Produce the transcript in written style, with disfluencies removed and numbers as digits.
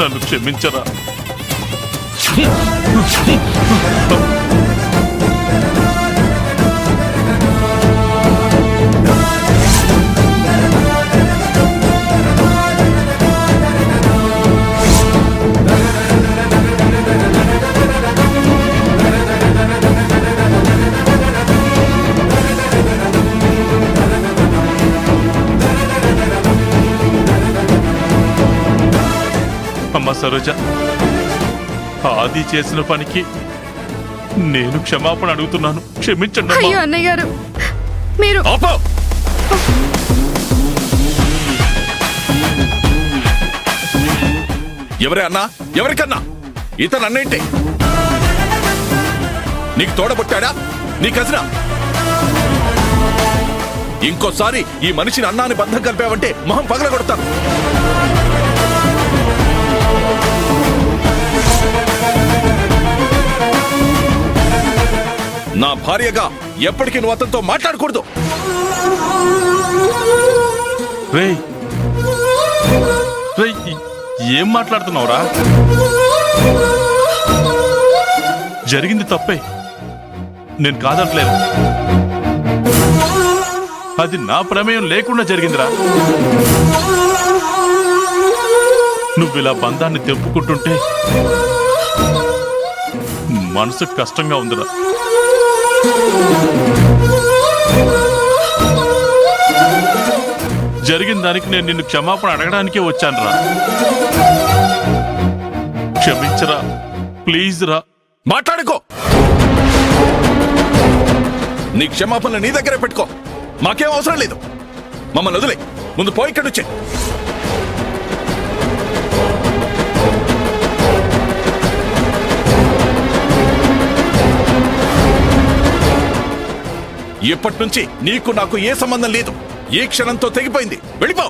నన్ను క్షమించరా. అమ్మ సరోజ, ఆది చేసిన పనికి నేను క్షమాపణ అడుగుతున్నాను, క్షమించండి. అయ్యో అన్నయ్య గారు, మీరు ఎవరే అన్నా? ఎవరికన్నా? ఇతను అన్నేంటి? నీకు తోడబుట్టాడా? నీ కజినా? ఇంకోసారి ఈ మనిషిని అన్నాన్ని బంధం కలిపావంటే మొహం పగలగొడతాను. నా భార్యగా ఎప్పటికీ నువ్వు అతనితో మాట్లాడకూడదు. రేయ్ రేయ్, ఏం మాట్లాడుతున్నావురా? జరిగింది తప్పే, నేను కాదట్లేదు. అది నా ప్రమేయం లేకుండా జరిగిందిరా. నువ్వు ఇలా బంధాన్ని తెంపుకుంటుంటే మనసుకు కష్టంగా ఉందిరా. జరిగిన దానికి నేను నిన్ను క్షమాపణ అడగడానికే వచ్చానురా. క్షమించరా, ప్లీజ్ రా. మాట్లాడుకో. నీ క్షమాపణ నీ దగ్గరే పెట్టుకో, మాకేం అవసరం లేదు. మమ్మల్ని వదిలే, ముందు పోయి ఇక్కడి నుంచే. ఇప్పటి నుంచి నీకు నాకు ఏ సంబంధం లేదు. ఈ క్షణంతో తెగిపోయింది. వెళ్ళిపో.